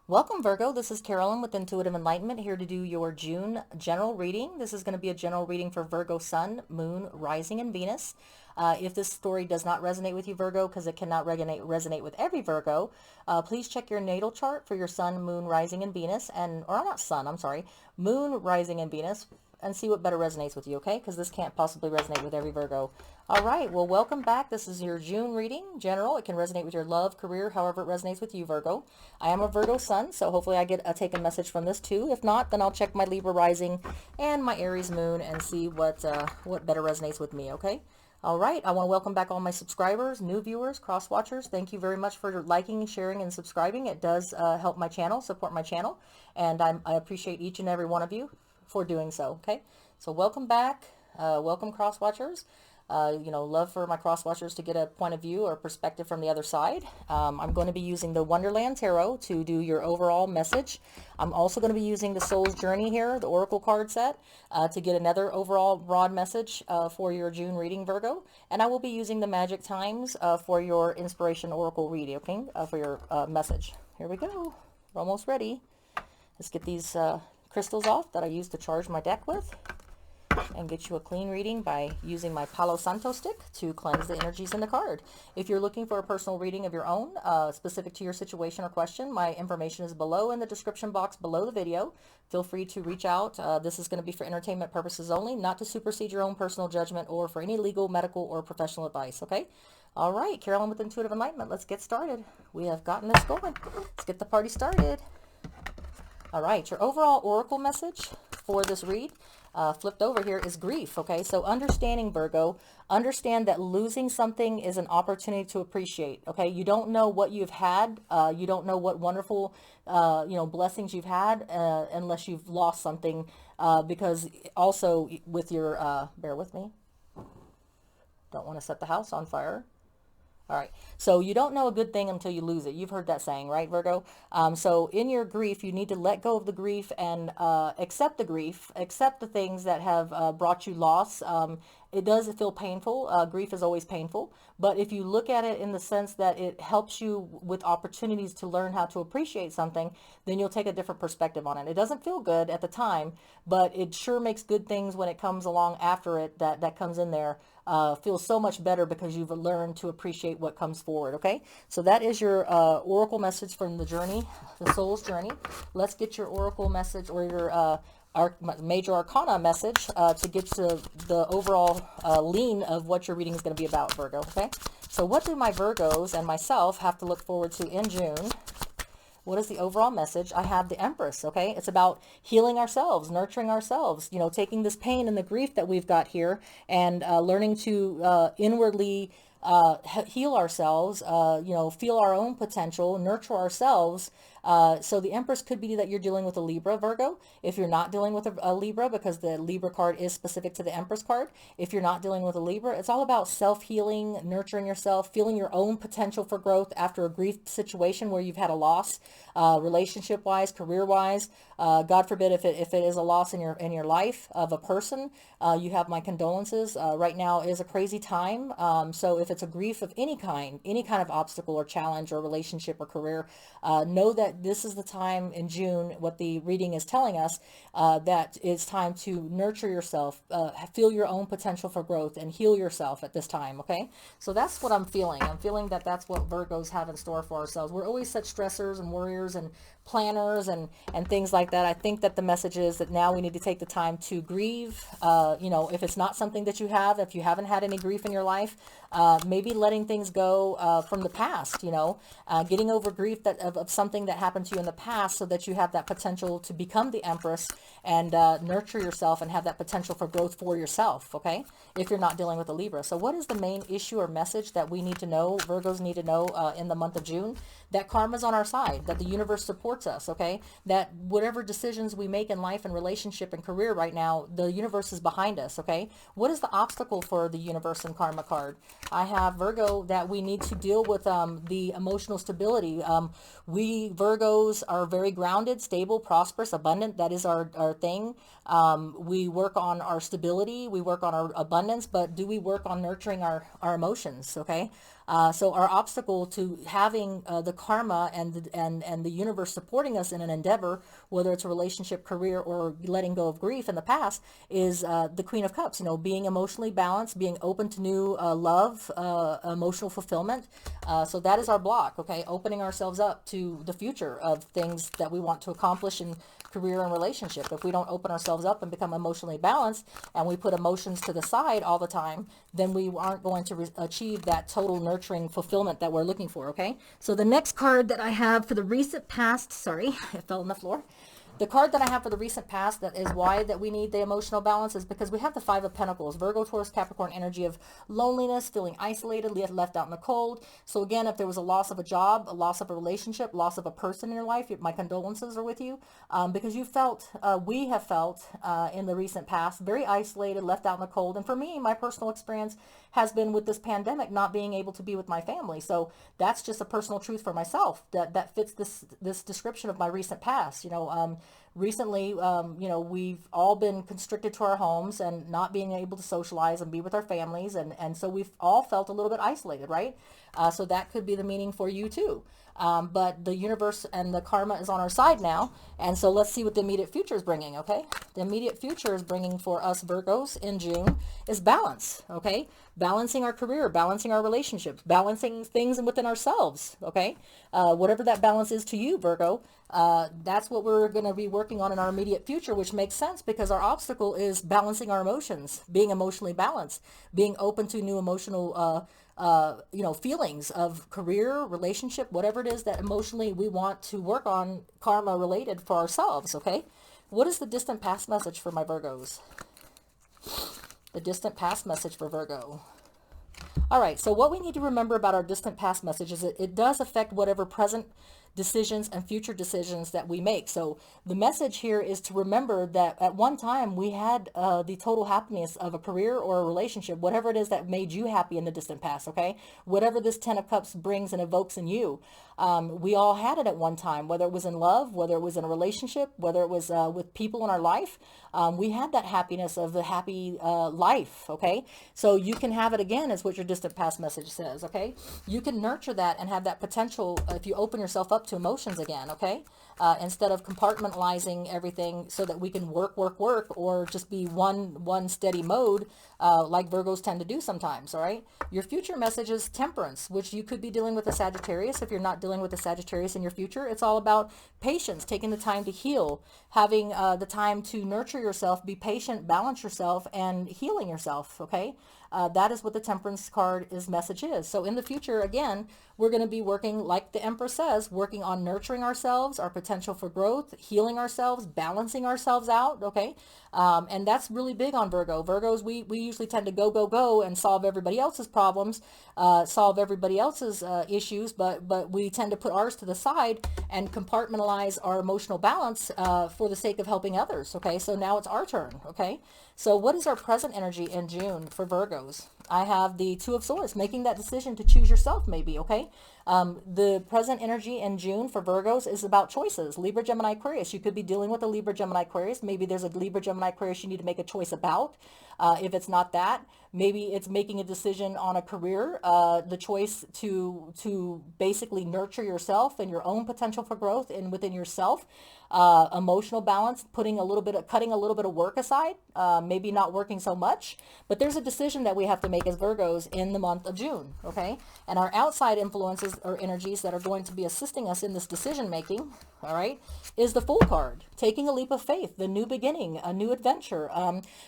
Welcome, Virgo. This is Carolyn with Intuitive Enlightenment, here to do your June general reading. This is going to be a general reading for Virgo Sun, Moon, Rising, and Venus. If this story does not resonate with you, Virgo, because it cannot resonate with every Virgo, please check your natal chart for your Sun, Moon, Rising, and Venus, or not Sun, I'm sorry, Moon, Rising, and Venus, and see what better resonates with you, okay? Because this can't possibly resonate with every Virgo. All right, well, welcome back. This is your June reading, general. It can resonate with your love, career, however it resonates with you, Virgo. I am a Virgo sun, so hopefully I get a take a message from this too. If not, then I'll check my Libra rising and my Aries moon and see what better resonates with me, okay? All right, I want to welcome back all my subscribers, new viewers, cross watchers. Thank you very much for liking, sharing, and subscribing. It does help my channel, support my channel, and I appreciate each and every one of you for doing so, okay? So welcome back, welcome cross watchers. Love for my cross watchers to get a point of view or perspective from the other side. I'm going to be using the Wonderland Tarot to do your overall message. I'm also going to be using the Soul's Journey here, the Oracle card set, to get another overall broad message for your June reading, Virgo. And I will be using the Magic Times for your Inspiration Oracle reading, okay, for your message. Here we go. We're almost ready. Let's get these crystals off that I use to charge my deck with, and get you a clean reading by using my Palo Santo stick to cleanse the energies in the card. If you're looking for a personal reading of your own, specific to your situation or question, my information is below in the description box below the video. Feel free to reach out. This is going to be for entertainment purposes only, not to supersede your own personal judgment or for any legal, medical, or professional advice, okay? All right, Carolyn with Intuitive Enlightenment, let's get started. We have gotten this going. Let's get the party started. All right, your overall oracle message for this read, flipped over here, is grief, okay? So understanding, Virgo, understand that losing something is an opportunity to appreciate, okay? You don't know what you've had. You don't know what wonderful, blessings you've had unless you've lost something, because also with your, bear with me, don't want to set the house on fire. All right. So you don't know a good thing until you lose it. You've heard that saying, right, Virgo? So in your grief, you need to let go of the grief and accept the grief, accept the things that have brought you loss. It does feel painful. Grief is always painful. But if you look at it in the sense that it helps you with opportunities to learn how to appreciate something, then you'll take a different perspective on it. It doesn't feel good at the time, but it sure makes good things when it comes along after it, that comes in there. Feels so much better because you've learned to appreciate what comes forward, okay? So that is your oracle message from the journey, the soul's journey. Let's get your oracle message or your major arcana message to get to the overall lean of what your reading is going to be about, Virgo, okay? So what do my Virgos and myself have to look forward to in June? What is the overall message? I have the Empress, okay? It's about healing ourselves, nurturing ourselves, taking this pain and the grief that we've got here and learning to inwardly heal ourselves, feel our own potential, nurture ourselves. So the Empress could be that you're dealing with a Libra, Virgo. If you're not dealing with a Libra, because the Libra card is specific to the Empress card, if you're not dealing with a Libra, it's all about self-healing, nurturing yourself, feeling your own potential for growth after a grief situation where you've had a loss, relationship-wise, career-wise. God forbid if it is a loss in your life of a person, you have my condolences. Right now is a crazy time. So if it's a grief of any kind of obstacle or challenge or relationship or career, know that this is the time in June, what the reading is telling us, that it's time to nurture yourself, feel your own potential for growth, and heal yourself at this time, okay? So that's what I'm feeling. I'm feeling that that's what Virgos have in store for ourselves. We're always such stressors and warriors and planners and things like that. I think that the message is that now we need to take the time to grieve. If it's not something that you have, if you haven't had any grief in your life, maybe letting things go from the past, getting over grief of something that happened to you in the past so that you have that potential to become the Empress and nurture yourself and have that potential for growth for yourself, okay? If you're not dealing with a Libra. So what is the main issue or message that we need to know, Virgos need to know in the month of June? That karma's on our side, that the universe supports us, okay? That whatever decisions we make in life and relationship and career right now, the universe is behind us, okay? What is the obstacle for the universe and karma card? I have Virgo that we need to deal with the emotional stability. We Virgos are very grounded, stable, prosperous, abundant. That is our thing. We work on our stability. We work on our abundance, but do we work on nurturing our emotions, okay? So our obstacle to having the karma and the universe supporting us in an endeavor, whether it's a relationship, career, or letting go of grief in the past, is the Queen of Cups. Being emotionally balanced, being open to new love, emotional fulfillment. So that is our block. Okay, opening ourselves up to the future of things that we want to accomplish in career and relationship. If we don't open ourselves up and become emotionally balanced, and we put emotions to the side all the time, then we aren't going to achieve that total nurturing fulfillment that we're looking for. Okay, so the next card that I have for the recent past, sorry, it fell on the floor. The card that I have for the recent past that is why that we need the emotional balance is because we have the Five of Pentacles, Virgo, Taurus, Capricorn energy of loneliness, feeling isolated, left out in the cold. So again, if there was a loss of a job, a loss of a relationship, loss of a person in your life, my condolences are with you, because you felt, we have felt in the recent past, very isolated, left out in the cold. And for me, my personal experience has been with this pandemic, not being able to be with my family. So that's just a personal truth for myself that fits this description of my recent past. Recently, we've all been constricted to our homes and not being able to socialize and be with our families. And so we've all felt a little bit isolated, right? So that could be the meaning for you too. But the universe and the karma is on our side now. And so let's see what the immediate future is bringing, okay? The immediate future is bringing for us Virgos in June is balance, okay? Balancing our career, balancing our relationships, balancing things within ourselves, okay? Whatever that balance is to you, Virgo, that's what we're going to be working on in our immediate future, which makes sense because our obstacle is balancing our emotions, being emotionally balanced, being open to new emotional feelings of career, relationship, whatever it is that emotionally we want to work on karma related for ourselves, okay? What is the distant past message for my Virgos? The distant past message for Virgo. All right, so what we need to remember about our distant past message is it does affect whatever present decisions and future decisions that we make. So the message here is to remember that at one time we had the total happiness of a career or a relationship, whatever it is that made you happy in the distant past, okay? Whatever this Ten of Cups brings and evokes in you. We all had it at one time, whether it was in love, whether it was in a relationship, whether it was with people in our life. We had that happiness of the happy life, okay? So you can have it again is what your distant past message says, okay? You can nurture that and have that potential if you open yourself up to emotions again, okay? Instead of compartmentalizing everything so that we can work, or just be one steady mode like Virgos tend to do sometimes, all right? Your future message is temperance, which you could be dealing with a Sagittarius. If you're not dealing with a Sagittarius in your future, it's all about patience, taking the time to heal, having the time to nurture yourself, be patient, balance yourself, and healing yourself, okay? That is what the Temperance card message is. So in the future, again, we're going to be working, like the Empress says, working on nurturing ourselves, our potential for growth, healing ourselves, balancing ourselves out, okay? And that's really big on Virgo. Virgos, we usually tend to go, and solve everybody else's problems, solve everybody else's issues, but we tend to put ours to the side and compartmentalize our emotional balance for the sake of helping others, okay? So now it's our turn, okay? So what is our present energy in June for Virgos? I have the Two of Swords, making that decision to choose yourself maybe, okay? The present energy in June for Virgos is about choices. Libra, Gemini, Aquarius. You could be dealing with a Libra, Gemini, Aquarius. Maybe there's a Libra, Gemini, Aquarius you need to make a choice about. If it's not that, maybe it's making a decision on a career, the choice to basically nurture yourself and your own potential for growth and within yourself. Emotional balance, cutting a little bit of work aside, maybe not working so much, but there's a decision that we have to make as Virgos in the month of June, okay? And our outside influences or energies that are going to be assisting us in this decision making, all right, is the Fool card, taking a leap of faith, the new beginning, a new adventure,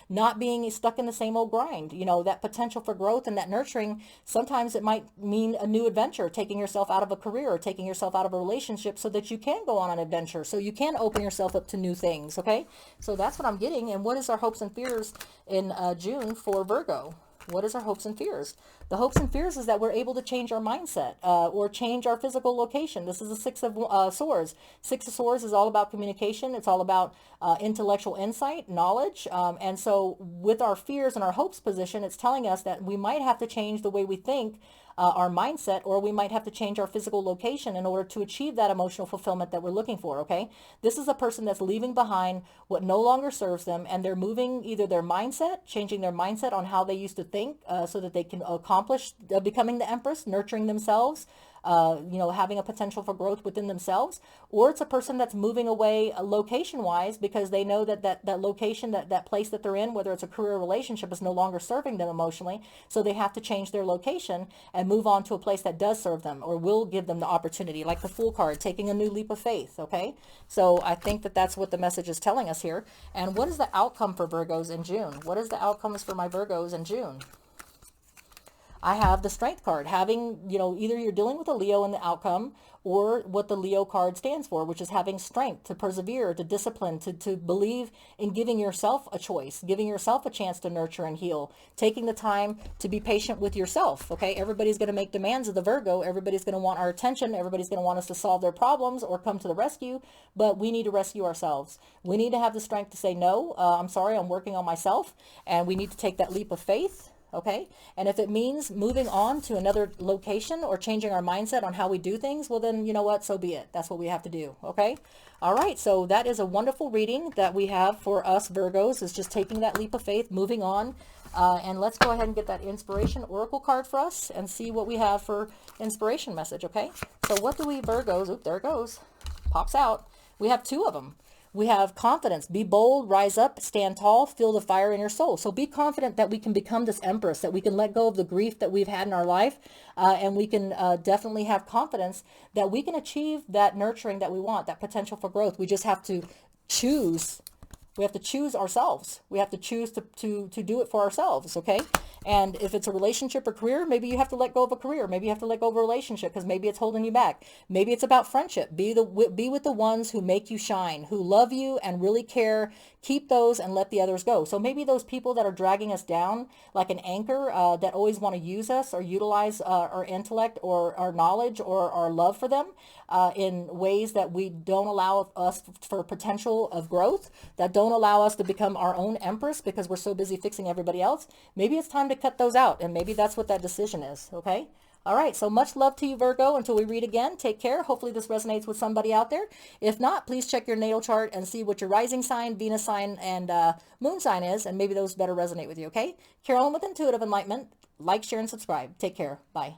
not being stuck in the same old grind, that potential for growth and that nurturing. Sometimes it might mean a new adventure, taking yourself out of a career or taking yourself out of a relationship so that you can go on an adventure, so you can open yourself up to new things, okay? So that's what I'm getting. And what is our hopes and fears in June for Virgo? What is our hopes and fears? The hopes and fears is that we're able to change our mindset or change our physical location. This is the Six of Swords. Six of Swords is all about communication. It's all about intellectual insight, knowledge. And so with our fears and our hopes position, it's telling us that we might have to change the way we think, our mindset, or we might have to change our physical location in order to achieve that emotional fulfillment that we're looking for, okay? This is a person that's leaving behind what no longer serves them, and they're moving either their mindset, changing their mindset on how they used to think so that they can accomplish accomplish becoming the Empress, nurturing themselves, having a potential for growth within themselves, or it's a person that's moving away location-wise because they know that location, that place that they're in, whether it's a career or relationship, is no longer serving them emotionally, so they have to change their location and move on to a place that does serve them or will give them the opportunity, like the Fool card, taking a new leap of faith, okay? So I think that that's what the message is telling us here. And what is the outcome for Virgos in June? What is the outcomes for my Virgos in June? I have the Strength card, having, either you're dealing with a Leo in the outcome, or what the Leo card stands for, which is having strength to persevere, to discipline, to believe in giving yourself a choice, giving yourself a chance to nurture and heal, taking the time to be patient with yourself, okay? Everybody's going to make demands of the Virgo. Everybody's going to want our attention. Everybody's going to want us to solve their problems or come to the rescue, but we need to rescue ourselves. We need to have the strength to say, no, I'm sorry, I'm working on myself, and we need to take that leap of faith. Okay. And if it means moving on to another location or changing our mindset on how we do things, well, then you know what? So be it. That's what we have to do. Okay. All right. So that is a wonderful reading that we have for us Virgos, is just taking that leap of faith, moving on. And let's go ahead and get that inspiration oracle card for us and see what we have for inspiration message. Okay. So what do we Virgos, there it goes, pops out. We have two of them. We have confidence. Be bold, rise up, stand tall, feel the fire in your soul. So be confident that we can become this Empress, that we can let go of the grief that we've had in our life, and we can definitely have confidence that we can achieve that nurturing that we want, that potential for growth. We just have to choose. We have to choose ourselves. We have to choose to do it for ourselves, okay? And if it's a relationship or career, maybe you have to let go of a career. Maybe you have to let go of a relationship because maybe it's holding you back. Maybe it's about friendship. Be with the ones who make you shine, who love you and really care. Keep those and let the others go. So maybe those people that are dragging us down like an anchor, that always want to use us or utilize our intellect or our knowledge or our love for them in ways that we don't allow us for potential of growth, that don't allow us to become our own Empress because we're so busy fixing everybody else. Maybe it's time to cut those out, and maybe that's what that decision is. Okay. All right. So much love to you, Virgo. Until we read again, take care. Hopefully this resonates with somebody out there. If not, please check your natal chart and see what your rising sign, Venus sign, and moon sign is, and maybe those better resonate with you. Okay. Carolyn with Intuitive Enlightenment. Like, share, and subscribe. Take care. Bye.